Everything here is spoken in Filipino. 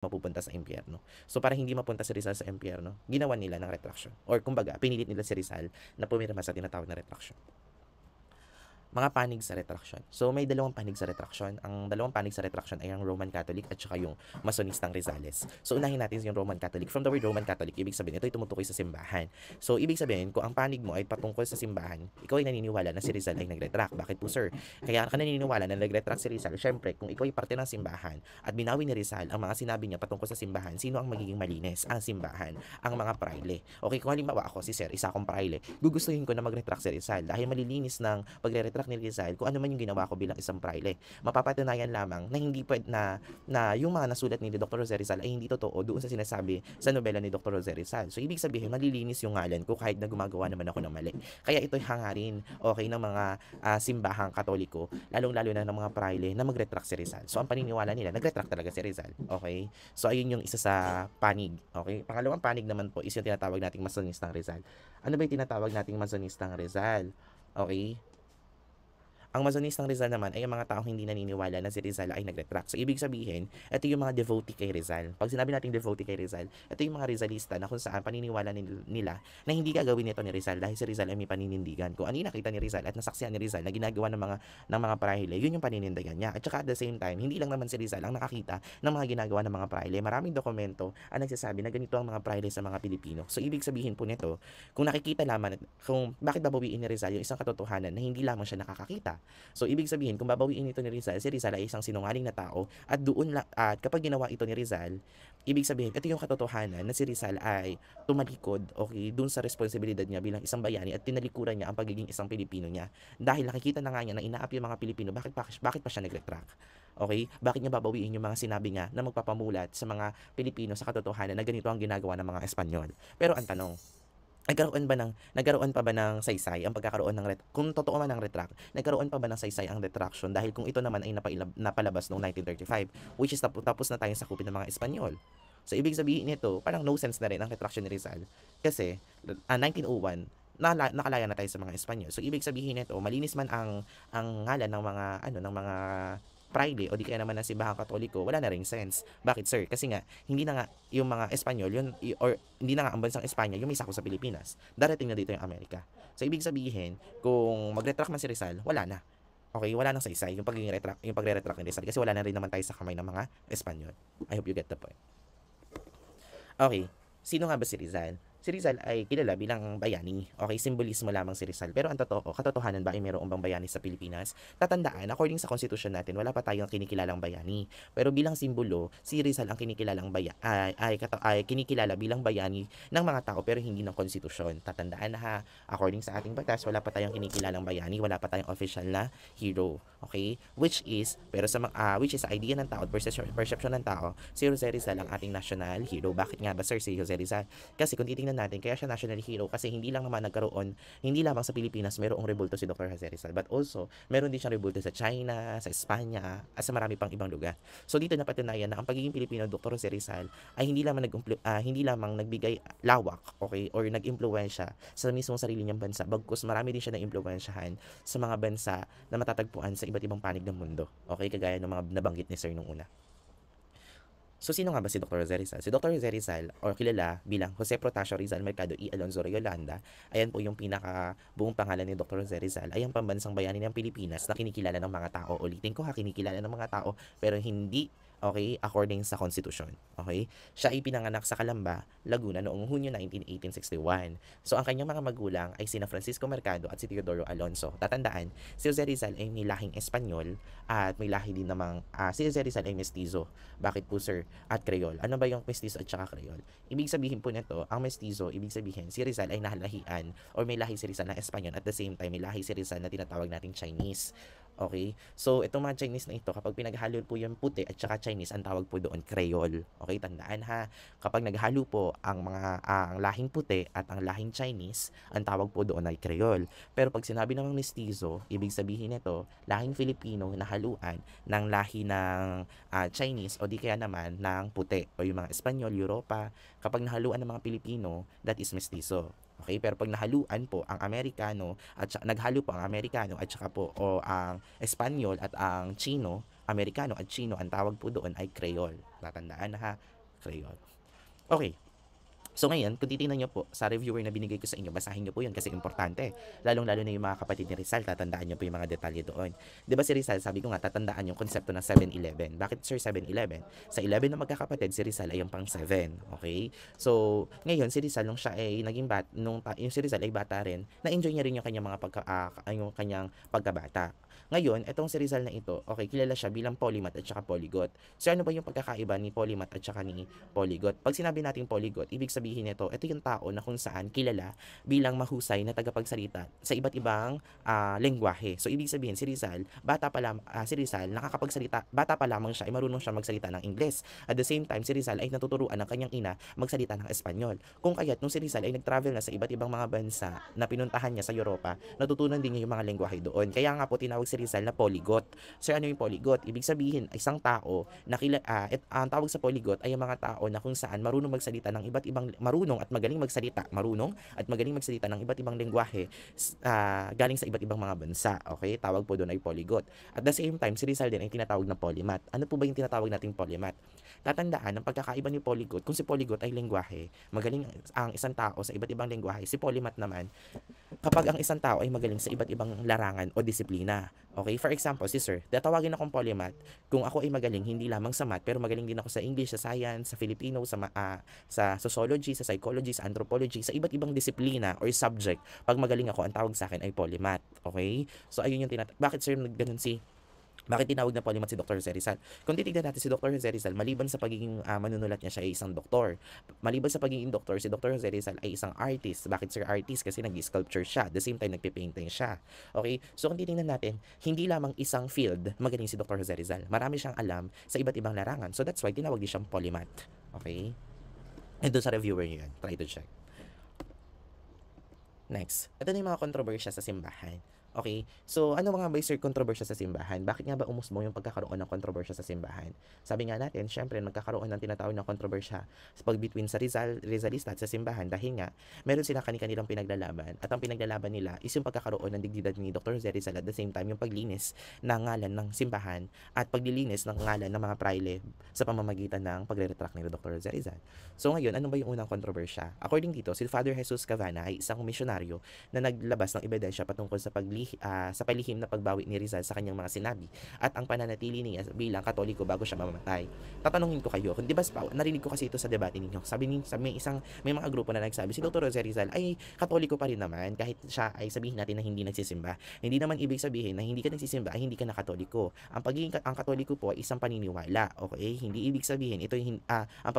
mapupunta sa impyerno. So para hindi mapunta si Rizal sa impyerno, ginawa nila ng retraction. Or kumbaga, pinilit nila si Rizal na pumirma sa tinatawag na retraction. Mga panig sa retraction. So may dalawang panig sa retraction. Ang dalawang panig sa retraction ay ang Roman Catholic at saka yung Masonistang Rizales. So unahin natin yung Roman Catholic. From the word Roman Catholic, ibig sabihin ito ay tumutukoy sa simbahan. So ibig sabihin, kung ang panig mo ay patungkol sa simbahan, ikaw ay naniniwala na si Rizal ay nagretract. Bakit po sir? Kaya ka naniniwala na nagretract si Rizal. Syempre, kung ikaw ay parte ng simbahan at binawi ni Rizal ang mga sinabi niya patungkol sa simbahan, sino ang magiging malinis? Ang simbahan, ang mga praile. Okay, kung halimbawa ako si sir, isa akong praile, gugustuhin ko na magretract si Rizal dahil malilinis ng pagre-retract ni Rizal kung ano man yung ginawa ko bilang isang praile. Mapapatunayan lamang na hindi pwede na yung mga nasulat ni Dr. Jose Rizal ay hindi totoo doon sa sinasabi sa nobela ni Dr. Jose Rizal. So ibig sabihin malilinis yung ngalan ko kahit na gumagawa naman ako ng mali. Kaya ito'y hangarin okay ng mga simbahang Katoliko, lalong-lalo na ng mga praile na mag-retract si Rizal. So ang paniniwala nila, nag-retract talaga si Rizal. Okay? So ayun yung isa sa panig. Okay? Pangalawang panig naman po is yung tinatawag nating Masonistang Rizal. Ano ba yung tinatawag nating Masonistang Rizal? Okay? Ang Masonistang Rizal naman ay ang mga taong hindi naniniwala na si Rizal ay nag-retract. So, ibig sabihin, ito yung mga devotee kay Rizal. Pag sinabi natin devotee kay Rizal, ito yung mga Rizalista na kung saan paniniwala nila na hindi gagawin ito ni Rizal dahil si Rizal ay may paninindigan. Kung ano yung nakita ni Rizal at nasaksihan ni Rizal na ginagawa ng mga praile, yun yung paninindigan niya. At saka at the same time, hindi lang naman si Rizal ang nakakita ng mga ginagawa ng mga praile. Maraming dokumento ang nagsasabi na ganito ang mga praile sa mga Pilipino. So, ibig sabihin po nito, kung nakikita lamang, kung bakit babawiin ni Rizal yung isang katotohanan na hindi lamang siya nakakakita. So ibig sabihin kung babawiin ito ni Rizal, si Rizal ay isang sinungaling na tao at kapag ginawa ito ni Rizal, ibig sabihin ito yung katotohanan na si Rizal ay tumalikod okay dun sa responsibilidad niya bilang isang bayani at tinalikuran niya ang pagiging isang Pilipino niya. Dahil nakikita na nga niya na inaapi yung mga Pilipino, bakit pa siya nag-retract? Okay? Bakit niya babawiin yung mga sinabi niya na magpapamulat sa mga Pilipino sa katotohanan na ganito ang ginagawa ng mga Espanyol? Pero ang tanong, nagkaroon pa ba ng saysay ang pagkakaroon ng kung totoo man ang retract, nagkaroon pa ba ng saysay ang retraction dahil kung ito naman ay napalabas noong 1935, which is tapos na tayong sakupin ng mga Espanyol. So ibig sabihin nito, parang no sense na rin ang retraction ni Rizal kasi 1901 nakalaya na tayo sa mga Espanyol. So ibig sabihin nito, malinis man ang ngalan ng mga ng mga praile o di kaya naman ng simbahang Katoliko, wala na ring sense. Bakit sir? Kasi nga hindi na nga yung mga Espanyol yun or hindi na nga ang bansang Espanya yung may sako sa Pilipinas. Darating na dito yung Amerika. So ibig sabihin, kung mag-retract man si Rizal, wala na. Okay, wala nang saysay yung pagre-retract ni Rizal kasi wala na rin naman tayo sa kamay ng mga Espanyol. I hope you get the point. Okay, sino nga ba si Rizal? Si Rizal ay kilala bilang bayani. Okay, simbolismo lamang si Rizal. Pero ang katotohanan ba ay mayroong bang bayani sa Pilipinas? Tatandaan, according sa konstitusyon natin, wala pa tayong kinikilalang bayani. Pero bilang simbolo, si Rizal ang kinikilalang ay kinikilala bilang bayani ng mga tao pero hindi ng konstitusyon. Tatandaan na ha, according sa ating batas, wala pa tayong kinikilalang bayani, wala pa tayong official na hero. Okay? Which is sa idea ng tao, perception ng tao, si Jose Rizal ang ating national hero. Bakit nga ba sir si Jose Rizal? Kasi kung titingnan natin, kaya siya national hero kasi hindi lamang sa Pilipinas mayroong rebulto si Dr. Jose Rizal, but also meron din siyang rebulto sa China, sa Espanya, at sa marami pang ibang lugar. So dito napatunayan na ang pagiging Pilipino Dr. Jose Rizal ay hindi lamang nagbigay lawak, okay, or nag-impluwensya sa mismong sarili niyang bansa, bagkus marami din siya na-impluwensyahan sa mga bansa na matatagpuan sa iba't ibang panig ng mundo. Okay, kagaya ng mga nabanggit ni Sir nung una. So, sino nga ba si Dr. Jose Rizal? Si Dr. Jose Rizal, or kilala bilang Jose Protasio Rizal Mercado y Alonzo Yolanda, ayan po yung buong pangalan ni Dr. Jose Rizal, ay ang pambansang bayani ng Pilipinas na kinikilala ng mga tao. Ulitin ko ha, kinikilala ng mga tao, pero hindi okay, according sa konstitusyon. Okay? Siya ay pinanganak sa Calamba, Laguna noong Hunyo 19, 1861. So, ang kanyang mga magulang ay sina Francisco Mercado at si Teodoro Alonso. Tatandaan, si Jose Rizal ay may lahing Espanyol at may lahi din namang, si Jose Rizal ay mestizo. Bakit po sir? At Creole. Ano ba yung mestizo at saka Creole? Ibig sabihin po nito, ang mestizo, ibig sabihin, si Rizal ay nahalahian or may lahi si Rizal na Espanyol at the same time, may lahi si Rizal na tinatawag nating Chinese. Okay? So, itong mga Chinese na ito, kapag pinaghalo po yung puti at saka Chinese, ang tawag po doon Creole. Okay? Tandaan ha, kapag naghalo po ang lahing puti at ang lahing Chinese, ang tawag po doon ay Creole. Pero pag sinabi namang mestizo, ibig sabihin nito, lahing Filipino na haluan ng lahi ng Chinese o di kaya naman ng puti o yung mga Espanyol, Europa. Kapag nahaluan ng mga Pilipino, that is mestizo. Okay, pero pag nahaluan po ang Amerikano at naghalo po ang Amerikano at saka po o ang Espanyol at ang Chino, Amerikano at Chino, ang tawag po doon ay Creole. Tatandaan na ha, Creole. Okay. So ngayon, kung titingnan nyo po sa reviewer na binigay ko sa inyo, basahin nyo po yun kasi importante. Lalong-lalo na yung mga kapatid ni Rizal, tatandaan nyo po yung mga detalye doon. Di ba si Rizal, sabi ko nga, tatandaan yung konsepto ng 7-Eleven. Bakit sir 7-Eleven? Sa 11 na magkakapatid, si Rizal ay yung pang 7. Okay? So, ngayon, si Rizal, nung siya ay naging yung si Rizal ay bata rin, na-enjoy niya rin yung kanyang yung kanyang pagkabata. Ngayon, itong si Rizal na ito, okay, kilala siya bilang polymath at saka polyglot. So, ano ba yung pagkakaiba ni polymath at saka ni polyglot? Pag sinabi natin polyglot, ibig sabihin nito, ito yung tao na kung saan kilala bilang mahusay na tagapagsalita sa iba't ibang lengguwahe. So, ibig sabihin, si Rizal, nakakapagsalita, bata pa lamang siya, ay marunong siya magsalita ng Ingles. At the same time, si Rizal ay natuturuan ng kanyang ina magsalita ng Espanyol. Kung kaya't, nung si Rizal ay nag-travel na sa iba't ibang mga bansa na pinuntahan niya sa Europa, natutunan din niya yung mga lengguwahe doon. Kaya nga po, tinawag si Rizal na polyglot. Sir, ano yung polyglot? Ibig sabihin, isang tao na ang tawag sa polyglot ay yung mga tao na kung saan marunong magsalita ng iba't ibang marunong at magaling magsalita ng iba't ibang lengguwahe galing sa iba't ibang mga bansa. Okay? Tawag po doon ay polyglot. At the same time, si Rizal din ay tinatawag na polymath. Ano po ba yung tinatawag nating polymath? Tatandaan, ang pagkakaiba ni polyglot, kung si polyglot ay lengguwahe, magaling ang isang tao sa iba't ibang lengguwahe, si polymath naman, kapag ang isang tao ay magaling sa iba't ibang larangan o disiplina. Okay? For example, si sir, tatawagin akong polymath kung ako ay magaling hindi lamang sa math, pero magaling din ako sa English, sa science, sa Filipino, sa sociology, sa psychology, sa anthropology, sa iba't ibang disiplina or subject. Pag magaling ako, ang tawag sa akin ay polymath. Okay? So, ayun yung bakit sir ganun bakit tinawag na polymath si Dr. Jose Rizal? Kung titignan natin si Dr. Jose Rizal, maliban sa pagiging manunulat niya, siya ay isang doktor. Maliban sa pagiging doktor, si Dr. Jose Rizal ay isang artist. Bakit sir artist? Kasi nag-sculpture siya. At the same time, nagpipainting siya. Okay? So kung titignan natin, hindi lamang isang field magaling si Dr. Jose Rizal. Marami siyang alam sa iba't ibang larangan. So that's why tinawag din siyang polymath. Okay? And doon sa reviewer niyo yan. Try to check. Next. Ito na yung mga kontrobersya sa simbahan. Okay? So, ano mga ba sir kontrobersya sa simbahan? Bakit nga ba umusbong yung pagkakaroon ng kontrobersya sa simbahan? Sabi nga natin, syempre, magkakaroon ng tinatawag na kontrobersya sa between sa Rizalista at sa simbahan dahil nga, meron sila kanilang pinaglalaban at ang pinaglalaban nila is yung pagkakaroon ng dignidad ni Dr. Jose Rizal at the same time yung paglinis ng ngalan ng simbahan at paglilinis ng ngalan ng mga praile sa pamamagitan ng pagre-retract ni Dr. Jose Rizal. So, ngayon, ano ba yung unang kontrobersya? According dito, si Father Jesus Cavana ay isang misyonaryo na naglabas ng ebidensya patungkol sa palihim na pagbawi ni Rizal sa kanyang mga sinabi at ang pananatili niya bilang Katoliko bago siya mamamatay. Tatanungin ko kayo, kung di ba narinig ko kasi ito sa debate ninyo. May mga grupo na nagsabi si Dr. Jose Rizal ay Katoliko pa rin naman kahit siya ay sabihin natin na hindi nagsisimba. Hindi naman ibig sabihin na hindi ka nagsisimba ay hindi ka na Katoliko. Ang Katoliko po ay isang paniniwala, okay? Hindi ibig sabihin ito ang